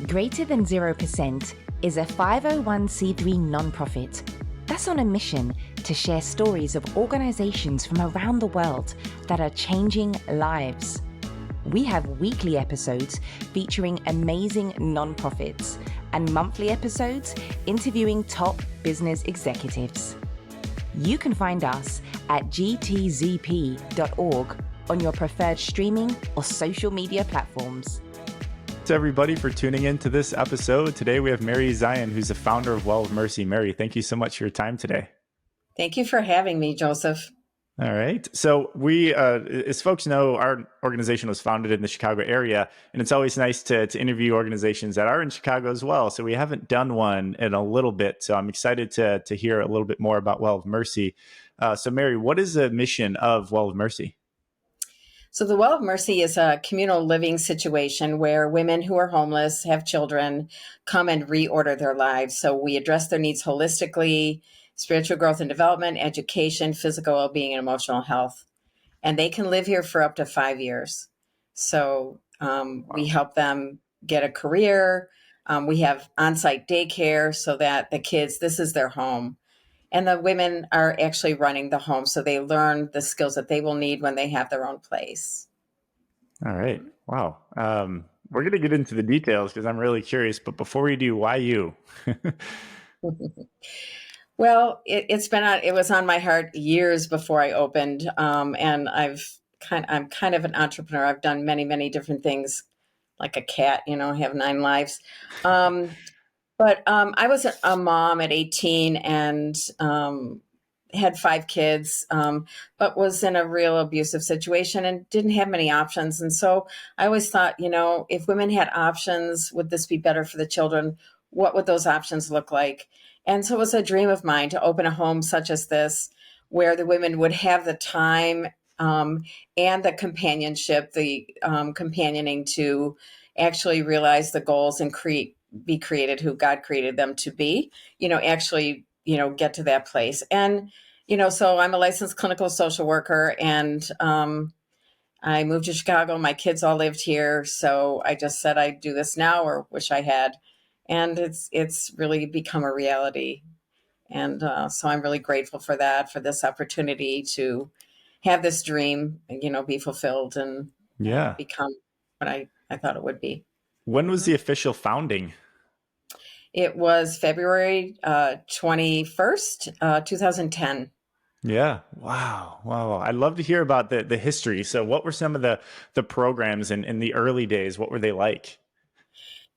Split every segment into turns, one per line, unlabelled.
Greater Than 0% is a 501c3 nonprofit that's on a mission to share stories of organizations from around the world that are changing lives. We have weekly episodes featuring amazing nonprofits and monthly episodes interviewing top business executives. You can find us at gtzp.org on your preferred streaming or social media platforms.
Thanks everybody for tuning in to this episode. Today we have Mary Zeien, who's the founder of Well of Mercy. Mary, thank you so much for your time today.
Thank you for having me, Joseph.
All right. So we, as folks know, our organization was founded in the Chicago area, and it's always nice to interview organizations that are in Chicago as well. So we haven't done one in a little bit. So I'm excited to hear a little bit more about Well of Mercy. So Mary, what is the mission of Well of Mercy?
So the Well of Mercy is a communal living situation where women who are homeless, have children, come and reorder their lives. So we address their needs holistically: spiritual growth and development, education, physical well-being, and emotional health. And they can live here for up to 5 years. So we help them get a career. We have on-site daycare so that the kids, this is their home. And the women are actually running the home, so they learn the skills that they will need when they have their own place.
All right. Wow. We're going to get into the details because I'm really curious. But before we do, why you?
Well, it was on my heart years before I opened, and I'm kind of an entrepreneur. I've done many, many different things, like a cat, have 9 lives. But I was a mom at 18 and had 5 kids, but was in a real abusive situation and didn't have many options. And so I always thought, if women had options, would this be better for the children? What would those options look like? And so it was a dream of mine to open a home such as this, where the women would have the time and the companionship, the companioning to actually realize the goals and be created who God created them to be, actually, get to that place. And, so I'm a licensed clinical social worker, and I moved to Chicago. My kids all lived here. So I just said I'd do this now, or wish I had. And it's really become a reality. And so I'm really grateful for that, for this opportunity to have this dream, be fulfilled and become what I thought it would be.
When was the official founding?
It was February 21st, 2010.
Yeah. Wow. I'd love to hear about the history. So what were some of the programs in the early days? What were they like?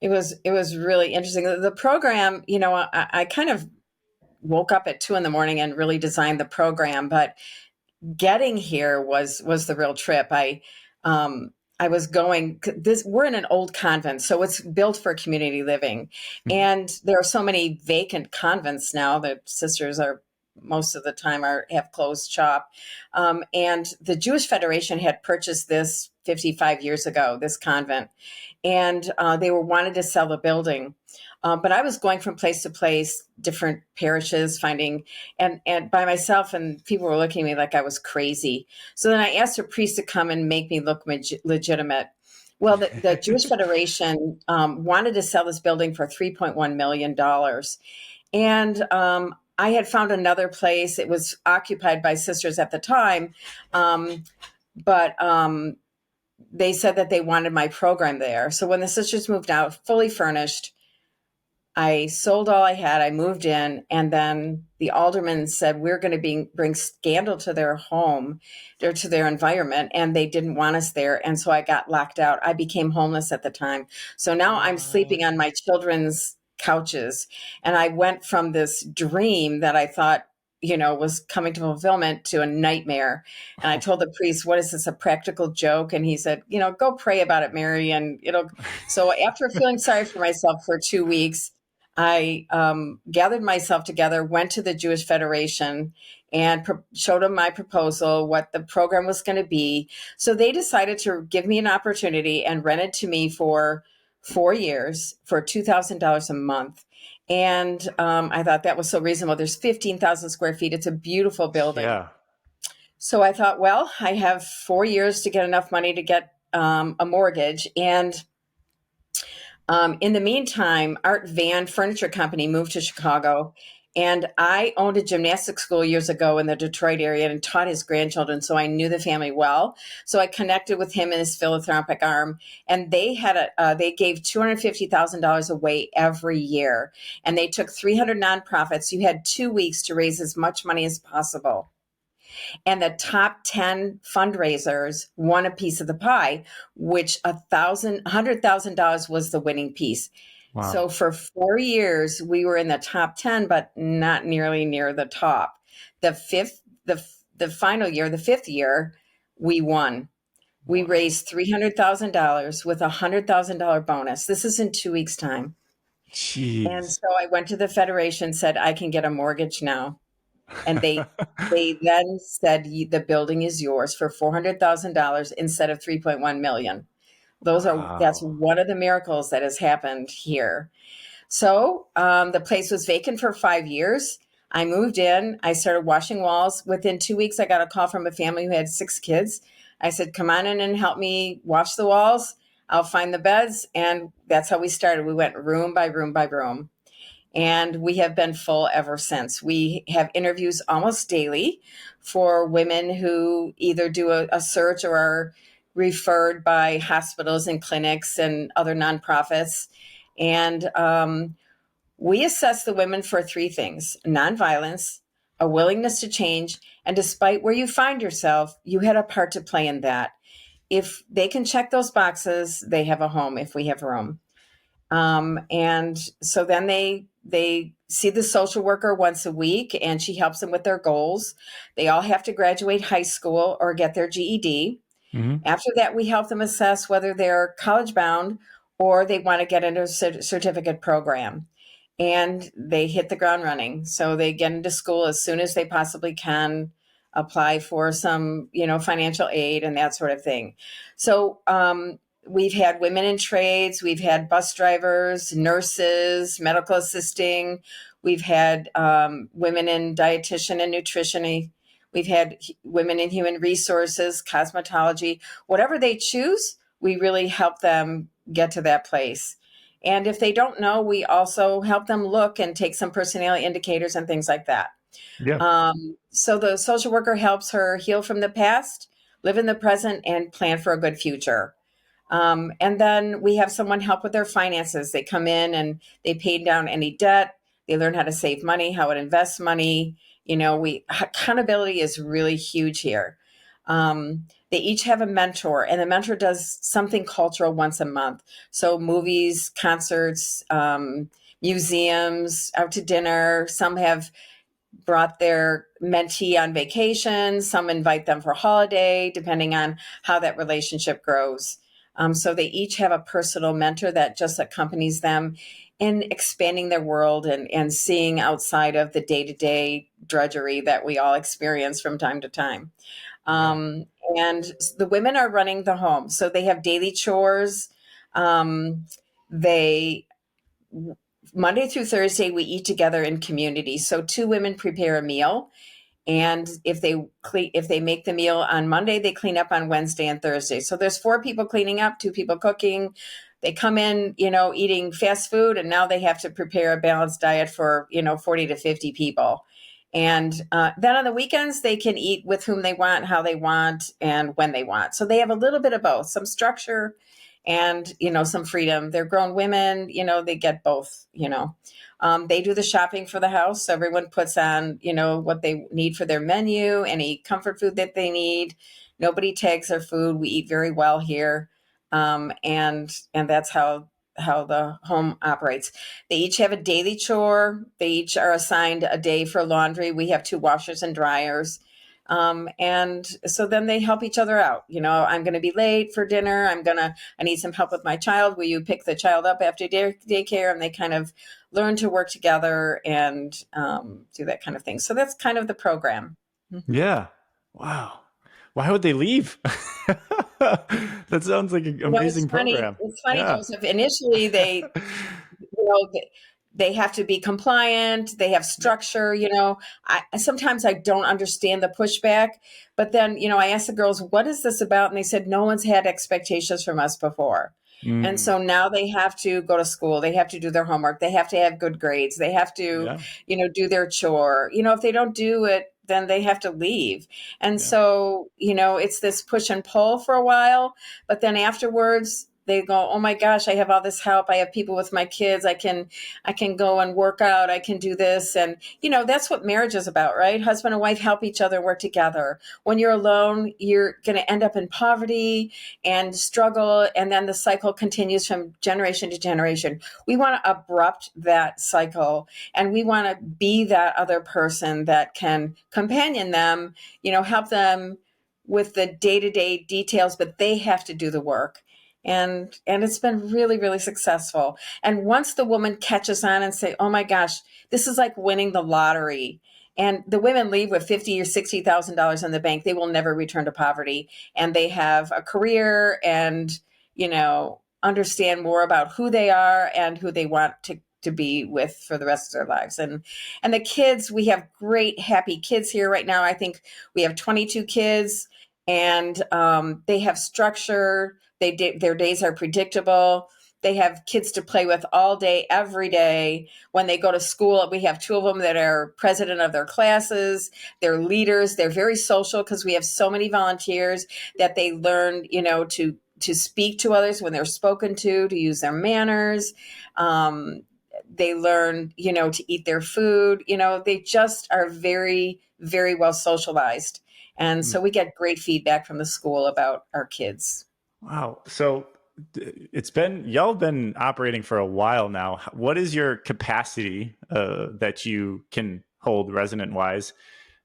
It was really interesting. The program, I kind of woke up at 2 a.m. and really designed the program, but getting here was the real trip. I was going we're in an old convent, so it's built for community living. And there are so many vacant convents now. The sisters are most of the time have closed shop. And the Jewish Federation had purchased this 55 years ago, this convent, and they wanted to sell the building. But I was going from place to place, different parishes, finding, and by myself, and people were looking at me like I was crazy. So then I asked a priest to come and make me look legitimate. Well, the Jewish Federation wanted to sell this building for $3.1 million. And I had found another place. It was occupied by sisters at the time, but they said that they wanted my program there. So when the sisters moved out, fully furnished, I sold all I had. I moved in, and then the alderman said, we're going to bring scandal to their home, or to their environment, and they didn't want us there. And so I got locked out. I became homeless at the time. So now I'm sleeping on my children's couches. And I went from this dream that I thought, was coming to fulfillment to a nightmare. And I told the priest, what is this, a practical joke? And he said, go pray about it, Mary. And, so after feeling sorry for myself for 2 weeks, I gathered myself together, went to the Jewish Federation and showed them my proposal, what the program was going to be. So they decided to give me an opportunity and rent it to me for 4 years for $2,000 a month. And I thought that was so reasonable. There's 15,000 square feet. It's a beautiful building.
Yeah.
So I thought, well, I have 4 years to get enough money to get a mortgage. And In the meantime, Art Van Furniture Company moved to Chicago, and I owned a gymnastics school years ago in the Detroit area and taught his grandchildren, so I knew the family well. So I connected with him and his philanthropic arm, and they gave $250,000 away every year, and they took 300 nonprofits. You had 2 weeks to raise as much money as possible. And the top 10 fundraisers won a piece of the pie, which $100,000 was the winning piece.
Wow.
So for 4 years, we were in the top 10, but not nearly near the top. The final year, the fifth year, we won. We raised $300,000 with a $100,000 bonus. This is in 2 weeks' time. And
Jeez.
so I went to the federation, said, I can get a mortgage now. And they then said the building is yours for $400,000 instead of 3.1 million. That's
Wow.
one of the miracles that has happened here. So the place was vacant for 5 years. I moved in. I started washing walls. Within 2 weeks, I got a call from a family who had 6 kids. I said, come on in and help me wash the walls. I'll find the beds. And that's how we started. We went room by room by room. And we have been full ever since. We have interviews almost daily for women who either do a search or are referred by hospitals and clinics and other nonprofits. And we assess the women for three things: nonviolence, a willingness to change, and despite where you find yourself, you had a part to play in that. If they can check those boxes, they have a home if we have room. And so then they see the social worker once a week, and she helps them with their goals. They all have to graduate high school or get their GED.
Hmm.
After that, we help them assess whether they're college bound or they want to get into a certificate program. And they hit the ground running. So they get into school as soon as they possibly can, apply for some, financial aid and that sort of thing. So we've had women in trades, we've had bus drivers, nurses, medical assisting, we've had women in dietitian and nutrition. We've had women in human resources, cosmetology, whatever they choose, we really help them get to that place. And if they don't know, we also help them look and take some personality indicators and things like that.
Yeah.
So the social worker helps her heal from the past, live in the present, and plan for a good future. And then we have someone help with their finances. They come in and they pay down any debt. They learn how to save money, how to invest money. Accountability is really huge here. They each have a mentor, and the mentor does something cultural once a month. So movies, concerts, museums, out to dinner. Some have brought their mentee on vacation. Some invite them for a holiday, depending on how that relationship grows. So they each have a personal mentor that just accompanies them in expanding their world and seeing outside of the day-to-day drudgery that we all experience from time to time. And the women are running the home. So they have daily chores. They Monday through Thursday, we eat together in community. So two women prepare a meal. And if they make the meal on Monday, they clean up on Wednesday and Thursday. So there's 4 people cleaning up, 2 people cooking. They come in, eating fast food, and now they have to prepare a balanced diet for, 40 to 50 people. And then on the weekends, they can eat with whom they want, how they want, and when they want. So they have a little bit of both, some structure and, some freedom. They're grown women, they get both, They do the shopping for the house. So everyone puts on, what they need for their menu, any comfort food that they need. Nobody tags their food. We eat very well here. And that's how the home operates. They each have a daily chore. They each are assigned a day for laundry. We have 2 washers and dryers. And so then they help each other out. I'm going to be late for dinner. I need some help with my child. Will you pick the child up after daycare? And they kind of learn to work together and do that kind of thing. So that's kind of the program.
Yeah. Wow. Why would they leave? That sounds like an amazing program.
It's funny,
Yeah.
Joseph. Initially, they have to be compliant. They have structure. Sometimes I don't understand the pushback, but then, I asked the girls, what is this about? And they said, no one's had expectations from us before. And
Mm,
so now they have to go to school. They have to do their homework. They have to have good grades. They have to,
yeah.
do their chore. If they don't do it, then they have to leave. And
Yeah.
so, it's this push and pull for a while, but then afterwards they go, "Oh my gosh, I have all this help. I have people with my kids. I can go and work out. I can do this." And, that's what marriage is about, right? Husband and wife help each other work together. When you're alone, you're going to end up in poverty and struggle. And then the cycle continues from generation to generation. We want to abrupt that cycle, and we want to be that other person that can companion them, help them with the day-to-day details, but they have to do the work. And it's been really, really successful. And once the woman catches on and say, "Oh my gosh, this is like winning the lottery," and the women leave with $50,000 or $60,000 in the bank, they will never return to poverty. And they have a career and, understand more about who they are and who they want to be with for the rest of their lives. And the kids, we have great, happy kids here right now. I think we have 22 kids, and they have structure. Their days are predictable. They have kids to play with all day, every day. When they go to school, we have two of them that are president of their classes. They're leaders. They're very social because we have so many volunteers that they learn, to speak to others when they're spoken to use their manners. They learn, to eat their food. They just are very, very well socialized. And
Mm.
so we get great feedback from the school about our kids.
Wow. So it's been, y'all have been operating for a while now. What is your capacity that you can hold resident wise?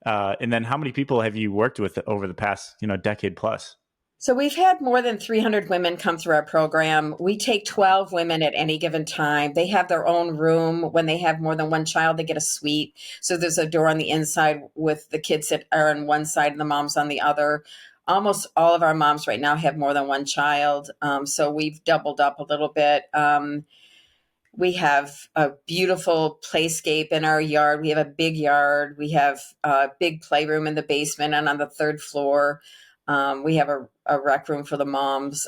And then how many people have you worked with over the past, decade plus?
So we've had more than 300 women come through our program. We take 12 women at any given time. They have their own room. When they have more than one child, they get a suite. So there's a door on the inside with the kids that are on one side and the moms on the other. Almost all of our moms right now have more than one child. So we've doubled up a little bit. We have a beautiful playscape in our yard. We have a big yard. We have a big playroom in the basement and on the third floor. We have a rec room for the moms.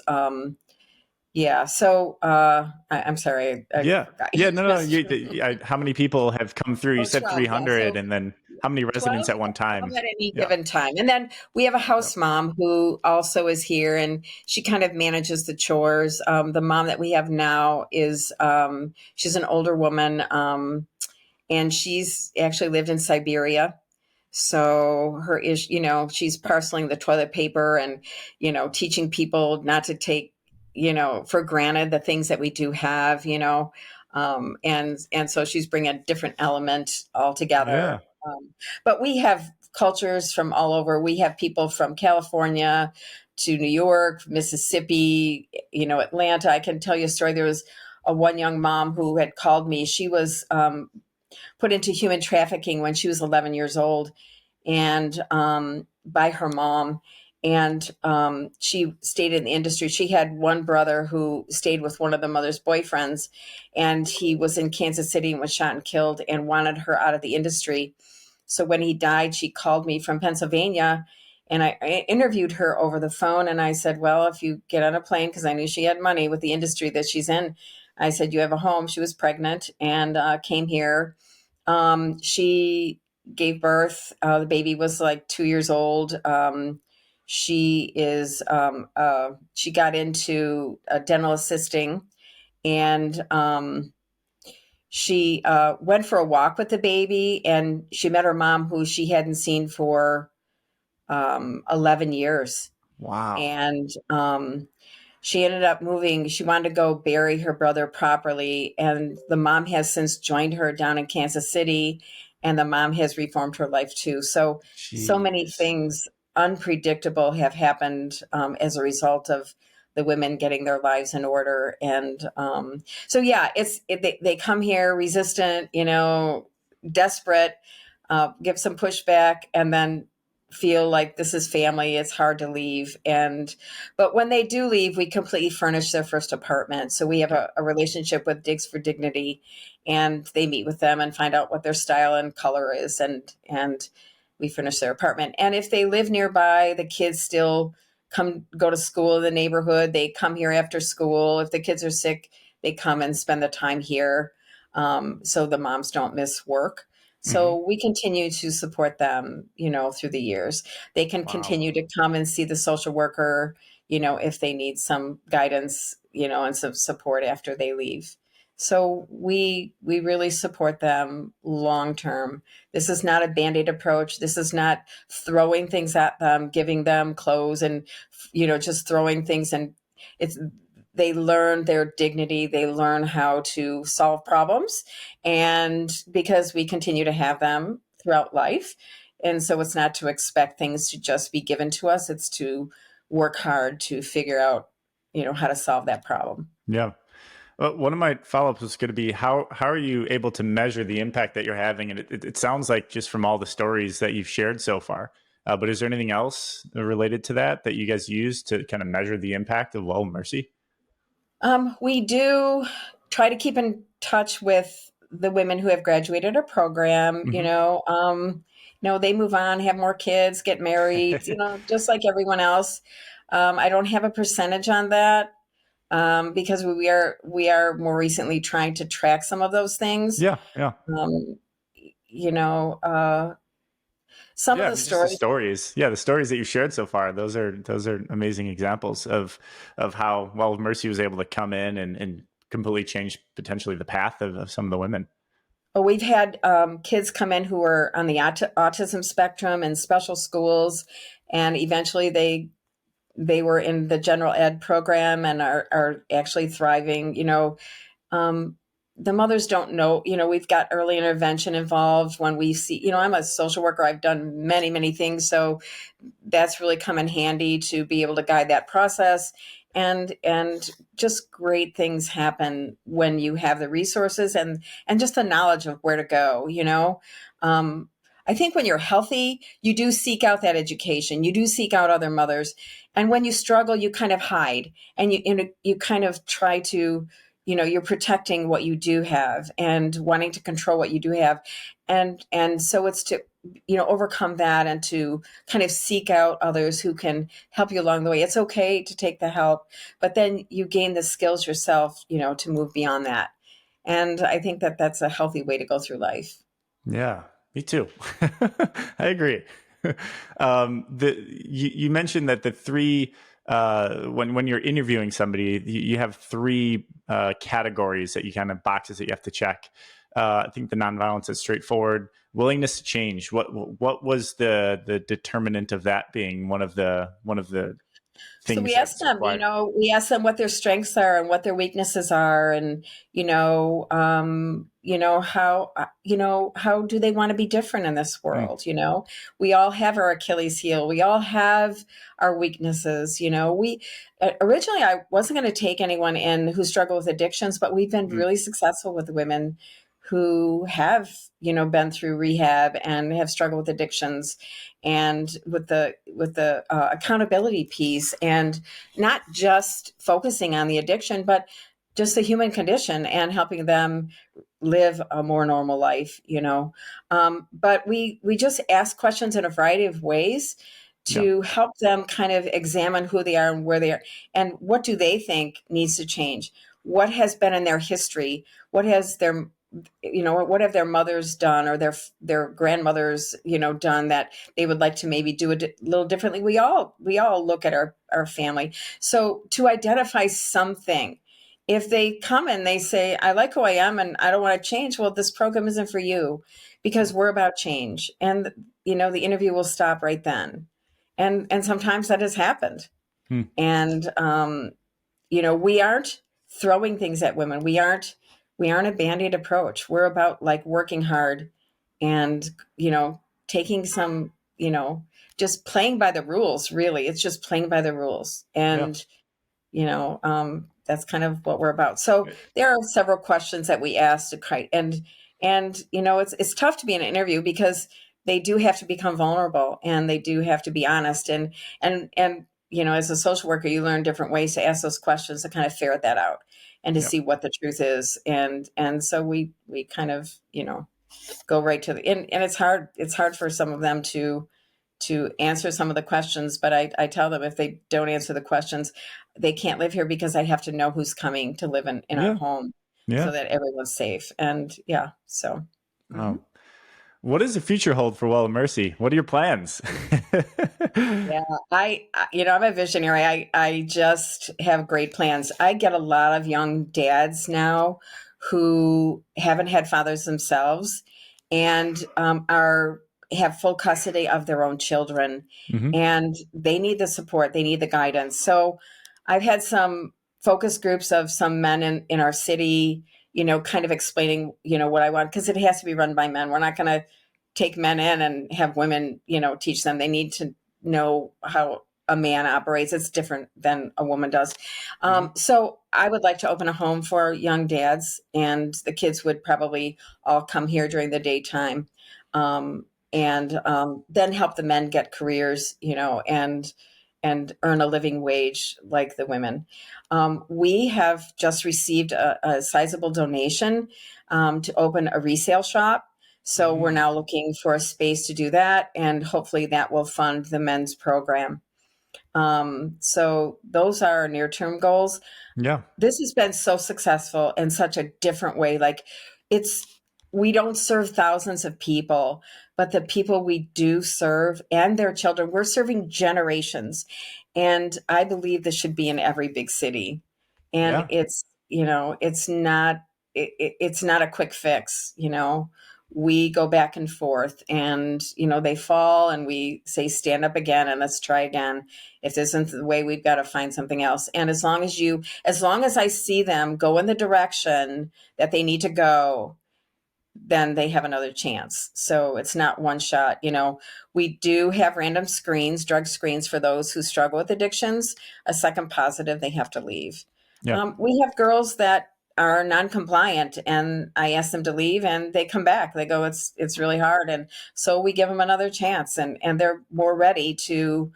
Yeah. So I'm sorry, I
Yeah.
forgot.
Yeah. No, no.
Just-
How many people have come through? You
oh,
said
12. Yeah.
300,
So
and then how many
12,
residents at one
12
time?
at any
Yeah.
given time. And then we have a
Yep.
house mom who also is here, and she kind of manages the chores. The mom that we have now is, she's an older woman, and she's actually lived in Siberia. So her is, she's parceling the toilet paper and, teaching people not to take, for granted the things that we do have, and so she's bringing a different element altogether.
Yeah.
But we have cultures from all over. We have people from California to New York, Mississippi, Atlanta. I can tell you a story. There was a one young mom who had called me. She was put into human trafficking when she was 11 years old, and by her mom. And she stayed in the industry. She had one brother who stayed with one of the mother's boyfriends, and he was in Kansas City and was shot and killed and wanted her out of the industry. So when he died, she called me from Pennsylvania, and I interviewed her over the phone. And I said, "Well, if you get on a plane," because I knew she had money with the industry that she's in, I said, "You have a home." She was pregnant and came here. She gave birth. The baby was like 2 years old. She got into dental assisting, and she went for a walk with the baby, and she met her mom, who she hadn't seen for 11 years.
Wow.
And she ended up moving. She wanted to go bury her brother properly. And the mom has since joined her down in Kansas City. And the mom has reformed her life too. So many
Jeez.
things unpredictable have happened as a result of the women getting their lives in order. And so, yeah, they come here resistant, desperate, give some pushback, and then feel like this is family. It's hard to leave. But when they do leave, we completely furnish their first apartment. So we have a relationship with Digs for Dignity, and they meet with them and find out what their style and color is. And we furnish their apartment. And if they live nearby, the kids still come go to school in the neighborhood. They come here after school. If the kids are sick, they come and spend the time here, so the moms don't miss work.
Hmm.
So we continue to support them, through the years. They can
Wow.
continue to come and see the social worker, if they need some guidance, and some support after they leave. So we really support them long term. This is not a band-aid approach. This is not throwing things at them, giving them clothes and just throwing things, and it's they learn their dignity, they learn how to solve problems, and because we continue to have them throughout life. And so it's not to expect things to just be given to us, it's to work hard to figure out how to solve that problem.
Yeah. Well, one of my follow-ups was going to be how are you able to measure the impact that you're having? And it sounds like just from all the stories that you've shared so far. But is there anything else related to that you guys use to kind of measure the impact of Love Mercy?
We do try to keep in touch with the women who have graduated our program.
Hmm.
They move on, have more kids, get married, just like everyone else. I don't have a percentage on that, because we are more recently trying to track some of those things.
Yeah, yeah.
Um, you know, uh, some of
Yeah, I
the
mean, just the
stories.
stories. Yeah, the stories that you shared so far, those are amazing examples of how Well of Mercy was able to come in and completely change potentially the path of some of the women.
Well, we've had kids come in who are on the autism spectrum in special schools, and eventually they were in the general ed program and are actually thriving. Um, the mothers don't know. We've got early intervention involved when we see. I'm a social worker. I've done many, many things, so that's really come in handy to be able to guide that process. And just great things happen when you have the resources and just the knowledge of where to go. I think when you're healthy, you do seek out that education, you do seek out other mothers, and when you struggle, you kind of hide, and you kind of try to, you're protecting what you do have and wanting to control what you do have. And so it's to overcome that and to kind of seek out others who can help you along the way. It's okay to take the help, but then you gain the skills yourself, to move beyond that. And I think that that's a healthy way to go through life.
Yeah, me too. I agree. You mentioned that the three when you're interviewing somebody, you have three categories that you kind of boxes that you have to check. I think the nonviolence is straightforward. Willingness to change. What was the determinant of that being one of the
So
things
we asked
that's
them,
required?
what their strengths are and what their weaknesses are, and how do they want to be different in this
Mm,
world? We all have our Achilles heel. We all have our weaknesses. We originally I wasn't going to take anyone in who struggle with addictions, but we've been
mm,
really successful with women who have been through rehab and have struggled with addictions, and with the accountability piece, and not just focusing on the addiction, but just the human condition and helping them live a more normal life. But we just ask questions in a variety of ways
yeah,
to help them kind of examine who they are and where they are and what do they think needs to change. What has been in their history? What has what have their mothers done or their grandmothers done that they would like to maybe do a little differently? We all look at our family, so to identify something. If they come and they say, I like who I am and I don't want to change, well, this program isn't for you, because we're about change. And the interview will stop right then. And sometimes that has happened.
mm,
And we aren't throwing things at women. We aren't a band-aid approach. We're about like working hard and taking some, just playing by the rules. Really, it's just playing by the rules.
yeah.
And that's kind of what we're about. So there are several questions that we ask to kite, and it's tough to be in an interview because they do have to become vulnerable and they do have to be honest, and as a social worker, you learn different ways to ask those questions to kind of ferret that out and to
Yeah.
see what the truth is, and so we kind of go right to the and it's hard for some of them to answer some of the questions, but I tell them if they don't answer the questions, they can't live here because I have to know who's coming to live in our
Yeah.
home
Yeah.
so that everyone's safe. And yeah, so.
Oh.
Mhm.
What does the future hold for Well of Mercy? What are your plans?
Yeah, I'm a visionary. I just have great plans. I get a lot of young dads now who haven't had fathers themselves and are have full custody of their own children,
Hmm.
and they need the support. They need the guidance. So I've had some focus groups of some men in our city, kind of explaining, what I want, because it has to be run by men. We're not going to take men in and have women, teach them. They need to know how a man operates. It's different than a woman does.
Hmm.
So I would like to open a home for young dads, and the kids would probably all come here during the daytime, and then help the men get careers, and earn a living wage like the women. We have just received a sizable donation to open a resale shop. So we're
Mm.
now looking for a space to do that, and hopefully that will fund the men's program. So those are our near-term goals.
Yeah.
This has been so successful in such a different way. Like it's, we don't serve thousands of people, but the people we do serve and their children, we're serving generations. And I believe this should be in every big city. And
Yeah.
it's not a quick fix. We go back and forth, and they fall and we say stand up again and let's try again. If this isn't the way, we've got to find something else. And as long as I see them go in the direction that they need to go, then they have another chance. So it's not one shot. We do have random screens, drug screens for those who struggle with addictions. A second positive, they have to leave.
Yeah.
We have girls that are non-compliant, and I ask them to leave and they come back. They go, it's really hard. And so we give them another chance, and they're more ready to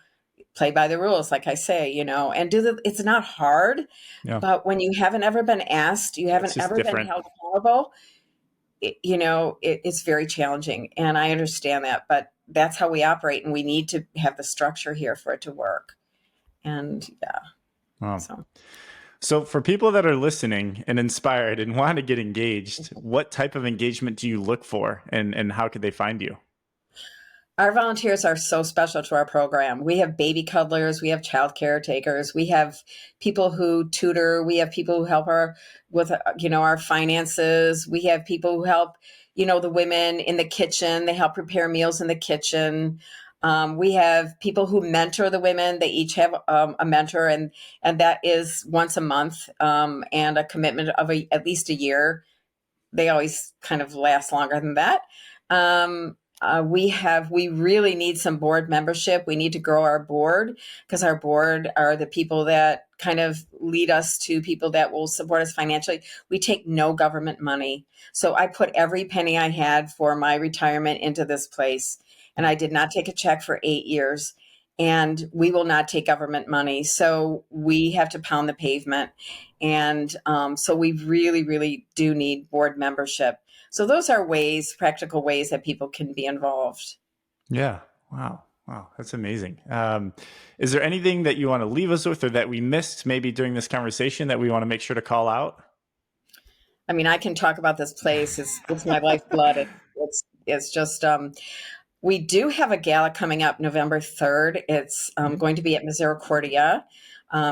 play by the rules, like I say, and it's not hard,
Yeah.
but when you haven't ever been asked, you
It's
haven't
just
ever been
different.
held accountable, it's very challenging. And I understand that, but that's how we operate. And we need to have the structure here for it to work. And yeah,
Wow.
so.
So, for people that are listening and inspired and want to get engaged, what type of engagement do you look for, and how could they find you?
Our volunteers are so special to our program. We have baby cuddlers, we have child caretakers, we have people who tutor, we have people who help with our finances. We have people who help, the women in the kitchen. They help prepare meals in the kitchen. We have people who mentor the women. They each have a mentor, and that is once a month, and a commitment of at least a year. They always kind of last longer than that. We really need some board membership. We need to grow our board, because our board are the people that kind of lead us to people that will support us financially. We take no government money. So I put every penny I had for my retirement into this place, and I did not take a check for 8 years. And we will not take government money. So we have to pound the pavement. And so we really, really do need board membership. So those are practical ways that people can be involved.
Yeah. Wow. Wow. That's amazing. Is there anything that you want to leave us with, or that we missed maybe during this conversation, that we want to make sure to call out?
I mean, I can talk about this place. It's my lifeblood. It's just, we do have a gala coming up November 3rd. It's
Mhm.
going to be at Misericordia.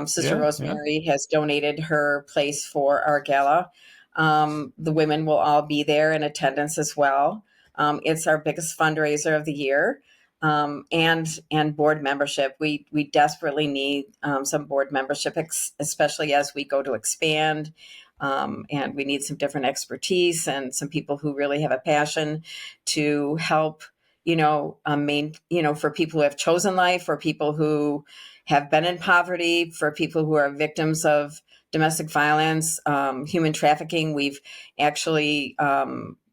Sister
Yeah. Yeah.
Rosemary has donated her place for our gala. The women will all be there in attendance as well. It's our biggest fundraiser of the year. And board membership. We desperately need some board membership, especially as we go to expand. And we need some different expertise and some people who really have a passion to help, for people who have chosen life, for people who have been in poverty, for people who are victims of domestic violence, human trafficking. We've actually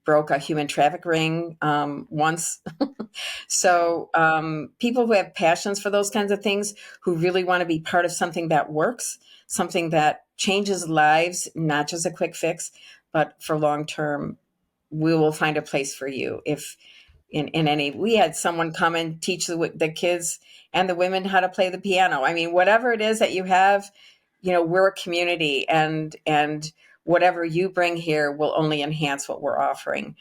broke a human traffic ring once. So people who have passions for those kinds of things, who really want to be part of something that works, something that changes lives, not just a quick fix, but for long term, we will find a place for you. in any. We had someone come and teach the kids and the women how to play the piano. I mean, whatever it is that you have, we're a community, and whatever you bring here will only enhance what we're offering.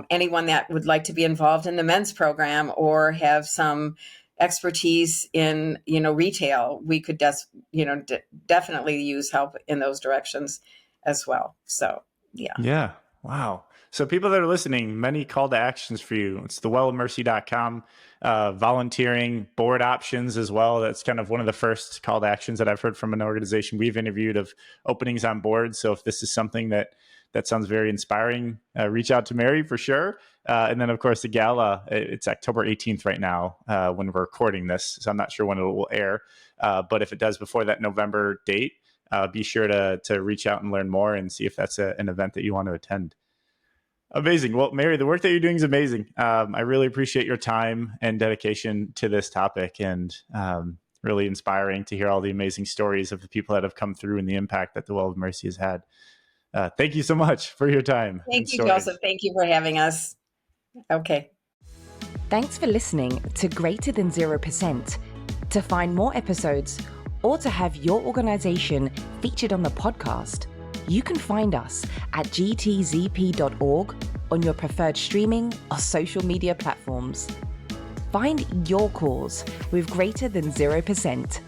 Anyone that would like to be involved in the men's program or have some expertise in, retail, we could definitely use help in those directions as well. So, yeah.
Yeah. Wow. So people that are listening, many call to actions for you. It's thewellofmercy.com, volunteering, board options as well. That's kind of one of the first call to actions that I've heard from an organization we've interviewed of openings on boards. So if this is something that sounds very inspiring, reach out to Mary for sure. And then, of course, the gala, it's October 18th right now when we're recording this. So I'm not sure when it will air. But if it does before that November date, be sure to reach out and learn more and see if that's an event that you want to attend. Amazing. Well, Mary, the work that you're doing is amazing. I really appreciate your time and dedication to this topic, and really inspiring to hear all the amazing stories of the people that have come through and the impact that the Well of Mercy has had. Thank you so much for your time.
Thank you, Joseph. Thank you for having us. Okay.
Thanks for listening to Greater Than 0%. To find more episodes or to have your organization featured on the podcast, you can find us at gtzp.org on your preferred streaming or social media platforms. Find your cause with Greater Than 0%.